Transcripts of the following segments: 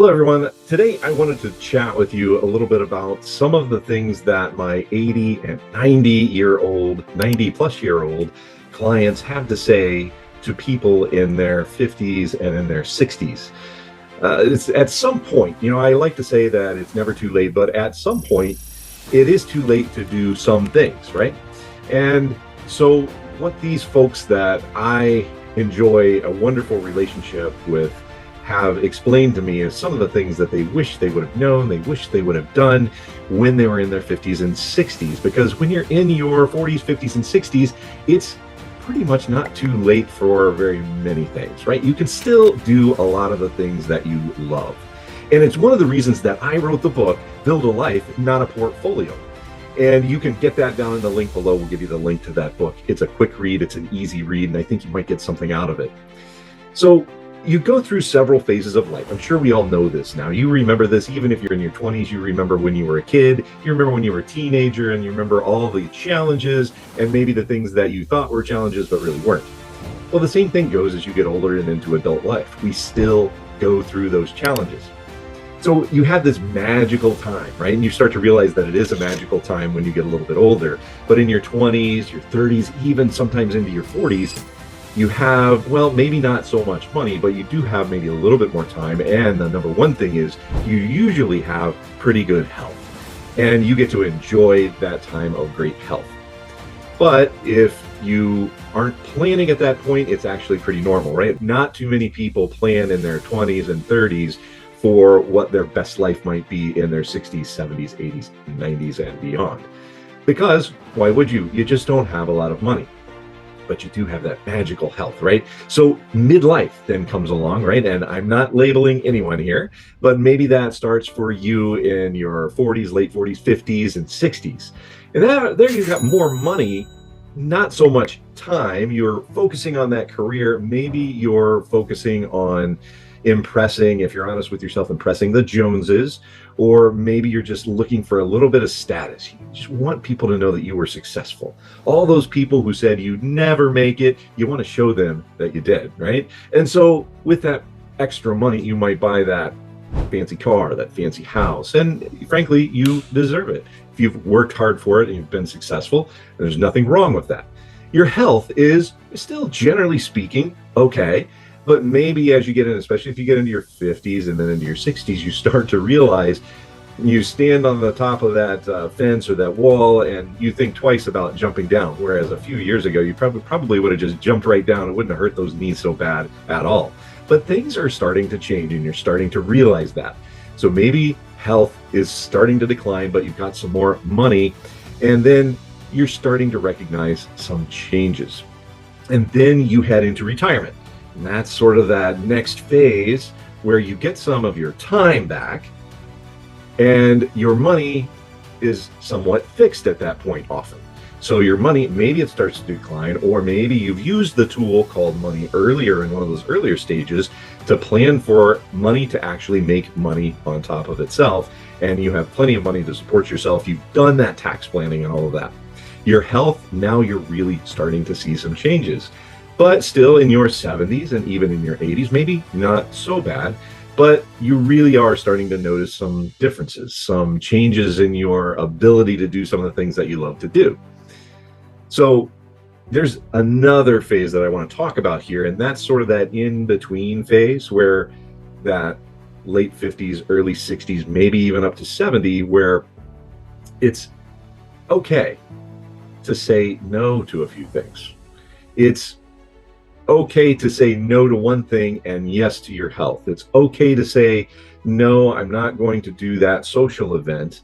Hello, everyone. Today, I wanted to chat with you a little bit about some of the things that my 80 and 90 plus year old clients have to say to people in their 50s and in their 60s. It's at some point, I like to say that it's never too late, but at some point, it is too late to do some things, right? And so, what these folks that I enjoy a wonderful relationship with have explained to me is some of the things that they wish they would have known, they wish they would have done when they were in their 50s and 60s. Because when you're in your 40s, 50s, and 60s, it's pretty much not too late for very many things, right? You can still do a lot of the things that you love. And it's one of the reasons that I wrote the book, Build a Life, Not a Portfolio. And you can get that down in the link below. We'll give you the link to that book. It's a quick read, it's an easy read, and I think you might get something out of it. So you go through several phases of life. I'm sure we all know this now. You remember this even if you're in your 20s. You remember when you were a kid. You remember when you were a teenager, and you remember all the challenges and maybe the things that you thought were challenges but really weren't. Well, the same thing goes as you get older and into adult life. We still go through those challenges. So you have this magical time, right? And you start to realize that it is a magical time when you get a little bit older. But in your 20s, your 30s, even sometimes into your 40s, you have, well, maybe not so much money, but you do have maybe a little bit more time. And the number one thing is you usually have pretty good health, and you get to enjoy that time of great health. But if you aren't planning at that point, it's actually pretty normal, right? Not too many people plan in their 20s and 30s for what their best life might be in their 60s, 70s, 80s, 90s, and beyond. Because why would you? You just don't have a lot of money. But you do have that magical health, right? So midlife then comes along, right? And I'm not labeling anyone here, but maybe that starts for you in your 40s, late 40s, 50s, and 60s. And there you've got more money, not so much time. You're focusing on that career. Maybe you're focusing on impressing, if you're honest with yourself, impressing the Joneses, or maybe you're just looking for a little bit of status. You just want people to know that you were successful. All those people who said you'd never make it, you want to show them that you did, right? And so with that extra money, you might buy that fancy car, that fancy house, and frankly, you deserve it. If you've worked hard for it and you've been successful, there's nothing wrong with that. Your health is still, generally speaking, okay. But maybe as you get in, especially if you get into your 50s and then into your 60s, you start to realize you stand on the top of that fence or that wall and you think twice about jumping down. Whereas a few years ago, you probably would have just jumped right down. It wouldn't have hurt those knees so bad at all. But things are starting to change and you're starting to realize that. So maybe health is starting to decline, but you've got some more money. And then you're starting to recognize some changes. And then you head into retirement. And that's sort of that next phase where you get some of your time back and your money is somewhat fixed at that point often. So your money, maybe it starts to decline, or maybe you've used the tool called money earlier in one of those earlier stages to plan for money to actually make money on top of itself. And you have plenty of money to support yourself. You've done that tax planning and all of that. Your health, now you're really starting to see some changes. But still in your 70s and even in your 80s, maybe not so bad, but you really are starting to notice some differences, some changes in your ability to do some of the things that you love to do. So there's another phase that I want to talk about here, and that's sort of that in-between phase where that late 50s, early 60s, maybe even up to 70, where it's okay to say no to a few things. It's okay to say no to one thing and yes to your health. It's okay to say, no, I'm not going to do that social event.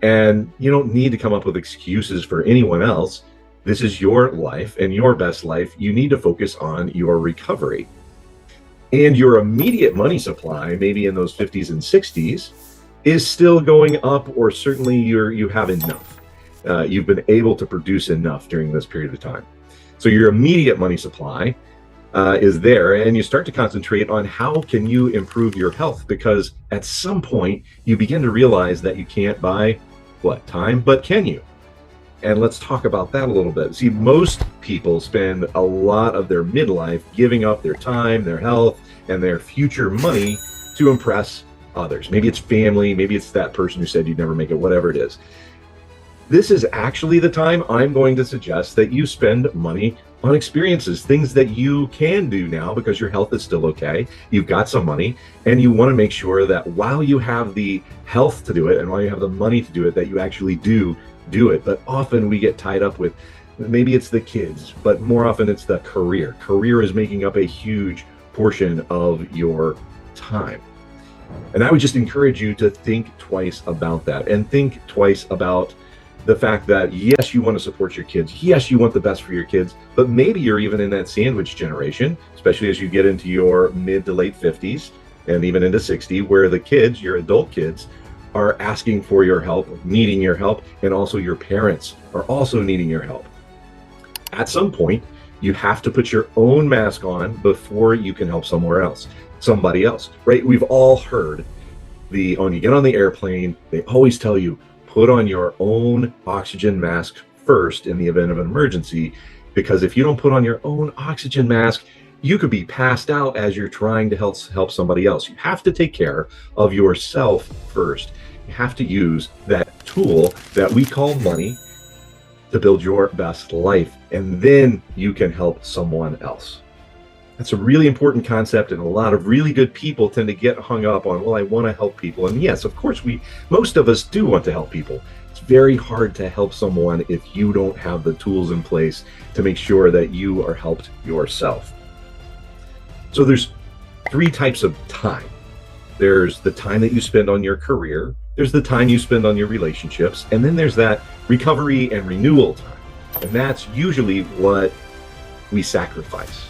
And you don't need to come up with excuses for anyone else. This is your life and your best life. You need to focus on your recovery. And your immediate money supply, maybe in those 50s and 60s, is still going up, or certainly you have enough. You've been able to produce enough during this period of time. So your immediate money supply is there, and you start to concentrate on how can you improve your health, because at some point you begin to realize that you can't buy time, but can you? And let's talk about that a little bit. See, most people spend a lot of their midlife giving up their time, their health, and their future money to impress others. Maybe it's family, maybe it's that person who said you'd never make it, whatever it is. This is actually the time I'm going to suggest that you spend money on experiences, things that you can do now because your health is still okay. You've got some money, and you want to make sure that while you have the health to do it and while you have the money to do it, that you actually do it. But often we get tied up with, maybe it's the kids, but more often it's the career. Career is making up a huge portion of your time. And I would just encourage you to think twice about that, and think twice about the fact that, yes, you want to support your kids. Yes, you want the best for your kids, but maybe you're even in that sandwich generation, especially as you get into your mid to late 50s and even into 60, where the kids, your adult kids, are asking for your help, needing your help, and also your parents are also needing your help. At some point, you have to put your own mask on before you can help somebody else, right? We've all heard when you get on the airplane, they always tell you, put on your own oxygen mask first in the event of an emergency, because if you don't put on your own oxygen mask, you could be passed out as you're trying to help somebody else. You have to take care of yourself first. You have to use that tool that we call money to build your best life, and then you can help someone else. That's a really important concept, and a lot of really good people tend to get hung up on, well, I want to help people. And yes, of course, most of us do want to help people. It's very hard to help someone if you don't have the tools in place to make sure that you are helped yourself. So there's 3 types of time. There's the time that you spend on your career, there's the time you spend on your relationships, and then there's that recovery and renewal time. And that's usually what we sacrifice.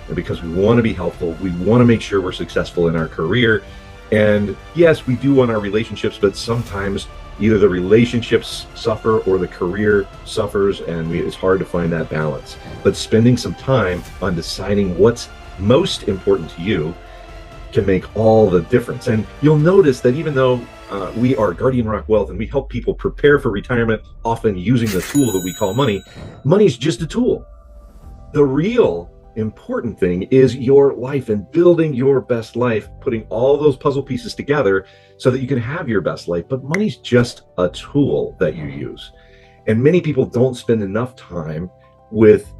And because we want to be helpful, we want to make sure we're successful in our career. And yes, we do want our relationships, but sometimes either the relationships suffer or the career suffers, and it's hard to find that balance. But spending some time on deciding what's most important to you can make all the difference. And you'll notice that even though we are Guardian Rock Wealth and we help people prepare for retirement, often using the tool that we call money, money's just a tool. The real important thing is your life and building your best life, putting all those puzzle pieces together so that you can have your best life. But money's just a tool that you use. And many people don't spend enough time with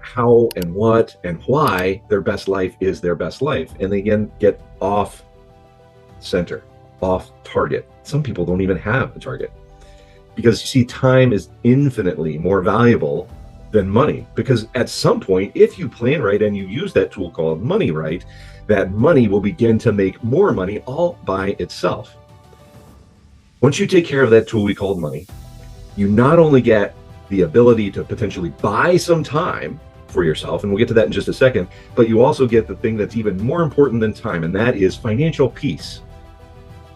how and what and why their best life is their best life. And they again get off center, off target. Some people don't even have a target, because you see, time is infinitely more valuable than money. Because at some point, if you plan right and you use that tool called money right, that money will begin to make more money all by itself. Once you take care of that tool we call money, you not only get the ability to potentially buy some time for yourself, and we'll get to that in just a second, but you also get the thing that's even more important than time, and that is financial peace.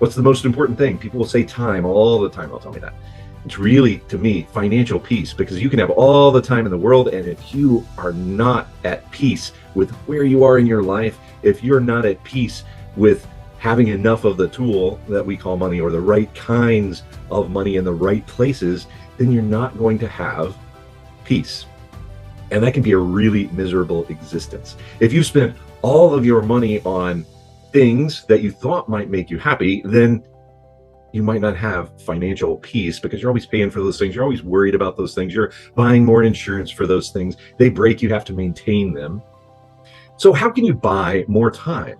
What's the most important thing? People will say time all the time. They'll tell me that. It's really, to me, financial peace, because you can have all the time in the world, and if you are not at peace with where you are in your life, if you're not at peace with having enough of the tool that we call money, or the right kinds of money in the right places, then you're not going to have peace. And that can be a really miserable existence. If you spent all of your money on things that you thought might make you happy, then you might not have financial peace, because you're always paying for those things. You're always worried about those things. You're buying more insurance for those things. They break, you have to maintain them. So how can you buy more time?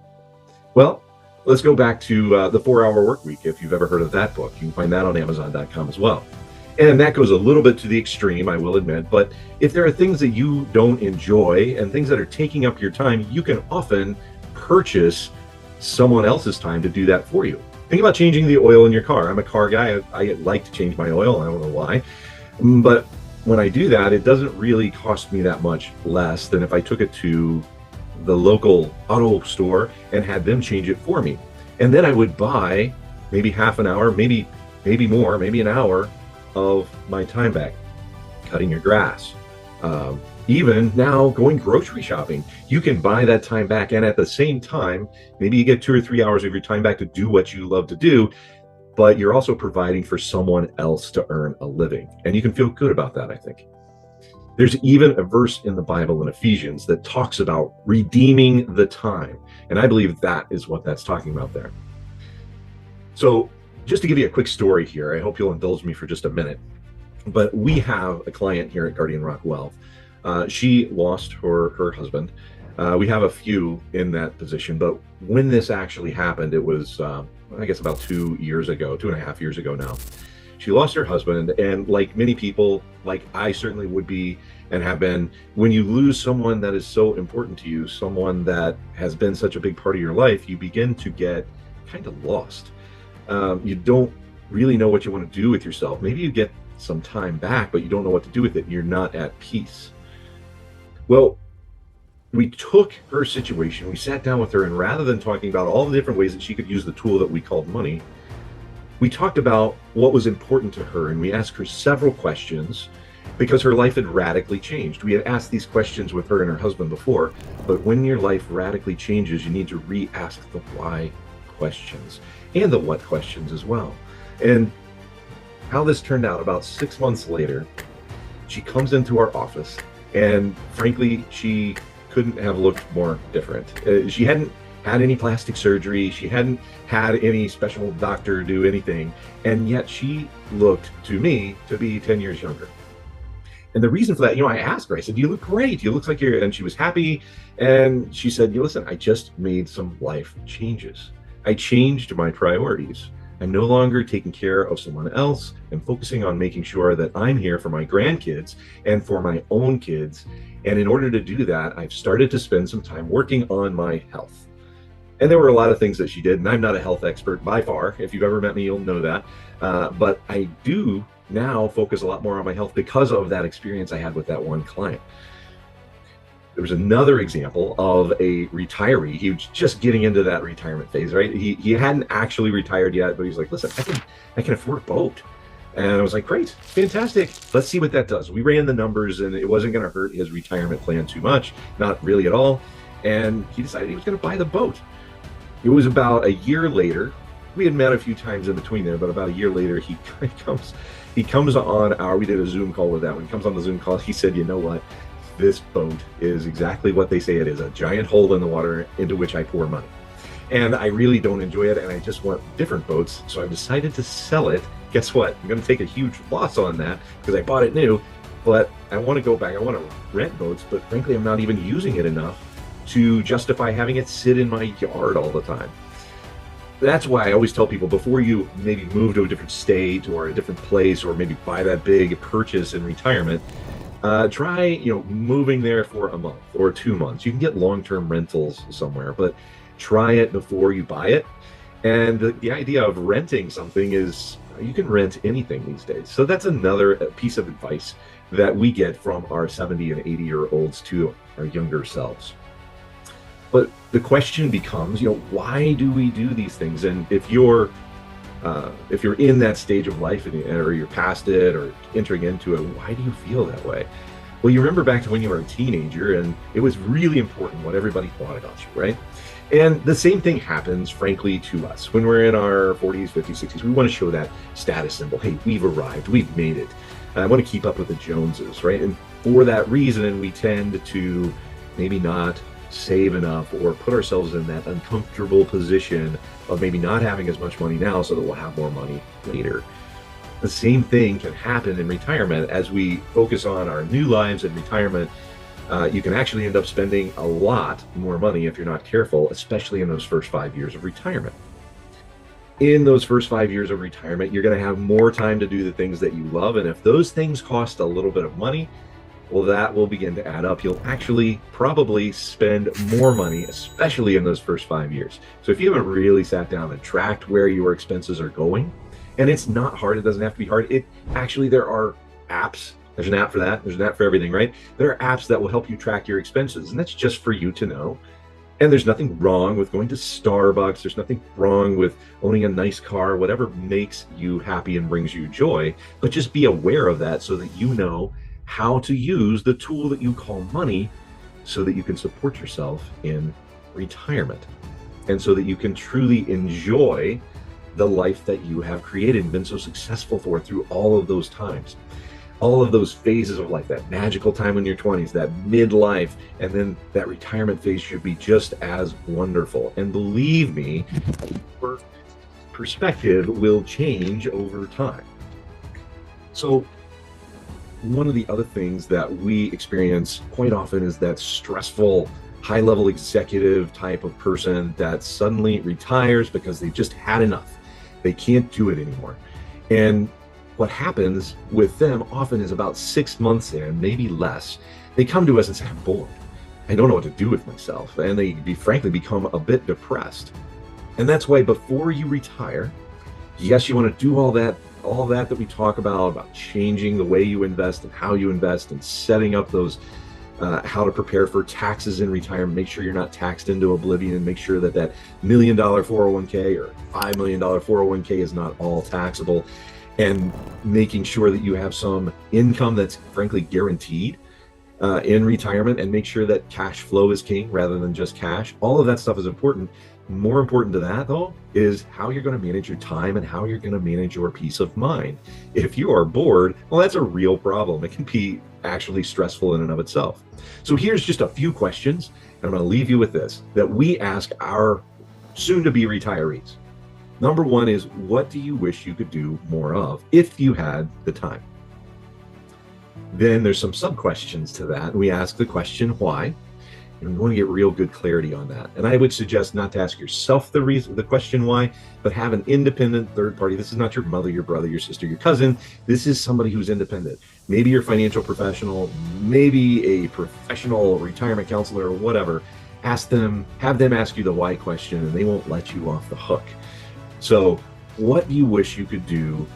Well, let's go back to the 4-Hour Work Week. If you've ever heard of that book, you can find that on Amazon.com as well. And that goes a little bit to the extreme, I will admit. But if there are things that you don't enjoy and things that are taking up your time, you can often purchase someone else's time to do that for you. Think about changing the oil in your car. I'm a car guy. I like to change my oil. I don't know why. But when I do that, it doesn't really cost me that much less than if I took it to the local auto store and had them change it for me. And then I would buy maybe half an hour, maybe more, maybe an hour of my time back. Cutting your grass. Even now, going grocery shopping, you can buy that time back, and at the same time, maybe you get 2 or 3 hours of your time back to do what you love to do, but you're also providing for someone else to earn a living. And you can feel good about that, I think. There's even a verse in the Bible in Ephesians that talks about redeeming the time. And I believe that is what that's talking about there. So just to give you a quick story here, I hope you'll indulge me for just a minute. But we have a client here at Guardian Rock Wealth. She lost her husband. We have a few in that position, but when this actually happened, it was, I guess, about 2 years ago, 2.5 years ago now. She lost her husband, and like many people, like I certainly would be and have been, when you lose someone that is so important to you, someone that has been such a big part of your life, you begin to get kind of lost. You don't really know what you want to do with yourself. Maybe you get some time back, but you don't know what to do with it. You're not at peace. Well, we took her situation, we sat down with her, and rather than talking about all the different ways that she could use the tool that we called money, we talked about what was important to her, and we asked her several questions because her life had radically changed. We had asked these questions with her and her husband before, but when your life radically changes, you need to re-ask the why questions and the what questions as well. And how this turned out, about 6 months later, she comes into our office, and frankly, she couldn't have looked more different. She hadn't had any plastic surgery. She hadn't had any special doctor do anything. And yet she looked to me to be 10 years younger. And the reason for that, I asked her, I said, you look great. You look like you're, and she was happy. And she said, listen, I just made some life changes. I changed my priorities. I'm no longer taking care of someone else and focusing on making sure that I'm here for my grandkids and for my own kids. And in order to do that, I've started to spend some time working on my health. And there were a lot of things that she did, and I'm not a health expert by far. If you've ever met me, you'll know that. But I do now focus a lot more on my health because of that experience I had with that one client. There was another example of a retiree. He was just getting into that retirement phase, right? He hadn't actually retired yet, but he's like, listen, I can afford a boat. And I was like, great, fantastic. Let's see what that does. We ran the numbers, and it wasn't going to hurt his retirement plan too much, not really at all. And he decided he was going to buy the boat. It was about a year later. We had met a few times in between there, but about a year later, he comes on we did a Zoom call with that. When he comes on the Zoom call, he said, you know what? This boat is exactly what they say it is, a giant hole in the water into which I pour money. And I really don't enjoy it, and I just want different boats. So I've decided to sell it. Guess what? I'm going to take a huge loss on that because I bought it new, but I want to go back. I want to rent boats, but frankly, I'm not even using it enough to justify having it sit in my yard all the time. That's why I always tell people, before you maybe move to a different state or a different place, or maybe buy that big purchase in retirement, try moving there for a month or 2 months. You can get long-term rentals somewhere, but try it before you buy it. And the idea of renting something is you can rent anything these days. So that's another piece of advice that we get from our 70 and 80-year-olds to our younger selves. But the question becomes, why do we do these things? And if you're in that stage of life, or you're past it or entering into it, why do you feel that way? Well, you remember back to when you were a teenager, and it was really important what everybody thought about you, right? And the same thing happens, frankly, to us. When we're in our 40s, 50s, 60s, we want to show that status symbol. Hey, we've arrived, we've made it. I want to keep up with the Joneses, right? And for that reason, we tend to maybe not save enough or put ourselves in that uncomfortable position of maybe not having as much money now so that we'll have more money later. The same thing can happen in retirement. As we focus on our new lives in retirement, you can actually end up spending a lot more money if you're not careful, especially in those first 5 years of retirement. In those first 5 years of retirement, you're going to have more time to do the things that you love. And if those things cost a little bit of money, well, that will begin to add up. You'll actually probably spend more money, especially in those first 5 years. So if you haven't really sat down and tracked where your expenses are going, and it's not hard, it doesn't have to be hard. There are apps. There's an app for that. There's an app for everything, right? There are apps that will help you track your expenses, and that's just for you to know. And there's nothing wrong with going to Starbucks. There's nothing wrong with owning a nice car, whatever makes you happy and brings you joy. But just be aware of that so that you know how to use the tool that you call money so that you can support yourself in retirement, and so that you can truly enjoy the life that you have created and been so successful for through all of those times, all of those phases of life. That magical time in your 20s, that midlife, and then that retirement phase should be just as wonderful. And believe me, perspective will change over time. So one of the other things that we experience quite often is that stressful, high-level executive type of person that suddenly retires because they've just had enough. They can't do it anymore. And what happens with them often is about 6 months in, maybe less, they come to us and say, I'm bored. I don't know what to do with myself. And they frankly become a bit depressed. And that's why before you retire, yes, you want to do all that we talk about changing the way you invest and how you invest and setting up those, how to prepare for taxes in retirement, make sure you're not taxed into oblivion, make sure that $1 million 401k or $5 million 401k is not all taxable, and making sure that you have some income that's frankly guaranteed in retirement, and make sure that cash flow is king rather than just cash. All of that stuff is important. More important to that, though, is how you're going to manage your time and how you're going to manage your peace of mind. If you are bored, well, that's a real problem. It can be actually stressful in and of itself. So here's just a few questions, and I'm going to leave you with this, that we ask our soon-to-be retirees. Number one is, what do you wish you could do more of if you had the time? Then there's some sub-questions to that. We ask the question, why? And we want to get real good clarity on that. And I would suggest not to ask yourself the question why, but have an independent third party. This is not your mother, your brother, your sister, your cousin. This is somebody who's independent. Maybe your financial professional, maybe a professional retirement counselor or whatever. Ask them, have them ask you the why question, and they won't let you off the hook. So what do you wish you could do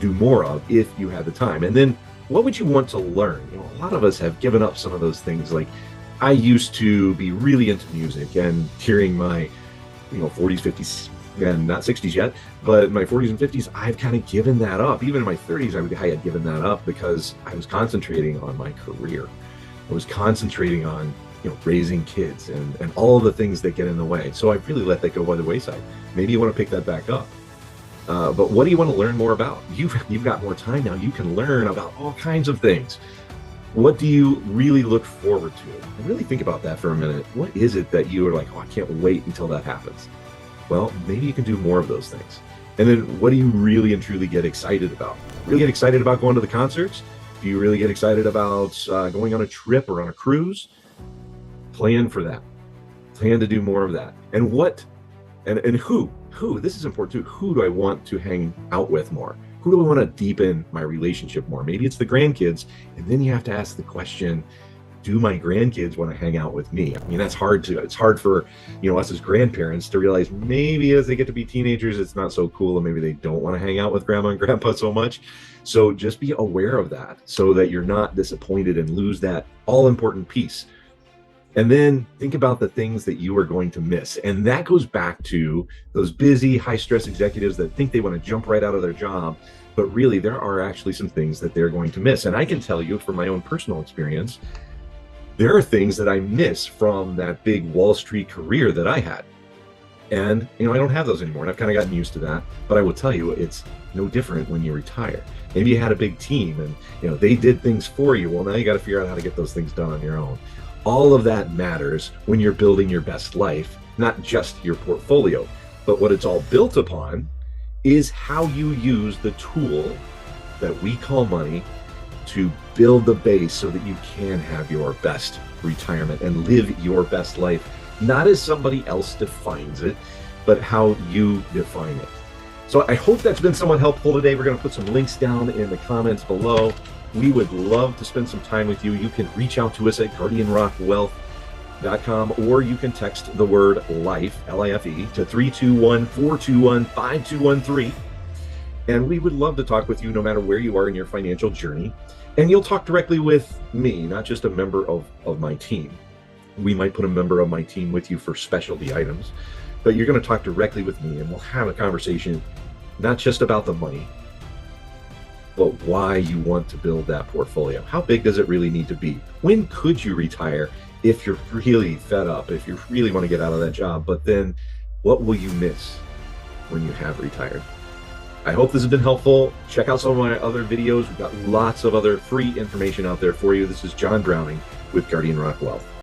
more of if you had the time? And then what would you want to learn? You know, a lot of us have given up some of those things. Like, I used to be really into music, and hearing my 40s, 50s, and not 60s yet, but my 40s and 50s, I've kind of given that up. Even in my 30s, I had given that up because I was concentrating on my career. I was concentrating on raising kids and all of the things that get in the way. So I really let that go by the wayside. Maybe you want to pick that back up. But what do you want to learn more about? You've got more time now. You can learn about all kinds of things. What do you really look forward to? And really think about that for a minute. What is it that you are like, oh, I can't wait until that happens? Well, maybe you can do more of those things. And then what do you really and truly get excited about? Really get excited about going to the concerts? Do you really get excited about going on a trip or on a cruise? Plan for that. Plan to do more of that. And who, this is important too, who do I want to hang out with more? Who do I want to deepen my relationship more? Maybe it's the grandkids, and then you have to ask the question, do my grandkids want to hang out with me? I mean, it's hard for us as grandparents to realize maybe as they get to be teenagers, it's not so cool, and maybe they don't want to hang out with grandma and grandpa so much. So just be aware of that so that you're not disappointed and lose that all important piece. And then think about the things that you are going to miss. And that goes back to those busy, high-stress executives that think they want to jump right out of their job, but really there are actually some things that they're going to miss. And I can tell you from my own personal experience, there are things that I miss from that big Wall Street career that I had. And, I don't have those anymore, and I've kind of gotten used to that. But I will tell you, it's no different when you retire. Maybe you had a big team and, they did things for you. Well, now you got to figure out how to get those things done on your own. All of that matters when you're building your best life, not just your portfolio. But what it's all built upon is how you use the tool that we call money to build the base so that you can have your best retirement and live your best life, not as somebody else defines it, but how you define it. So I hope that's been somewhat helpful today. We're going to put some links down in the comments below. We would love to spend some time with you. You can reach out to us at guardianrockwealth.com, or you can text the word LIFE, L-I-F-E, to 321-421-5213. And we would love to talk with you no matter where you are in your financial journey. And you'll talk directly with me, not just a member of my team. We might put a member of my team with you for specialty items, but you're going to talk directly with me, and we'll have a conversation, not just about the money, but why you want to build that portfolio. How big does it really need to be? When could you retire if you're really fed up, if you really want to get out of that job? But then what will you miss when you have retired? I hope this has been helpful. Check out some of my other videos. We've got lots of other free information out there for you. This is John Browning with Guardian Rock Wealth.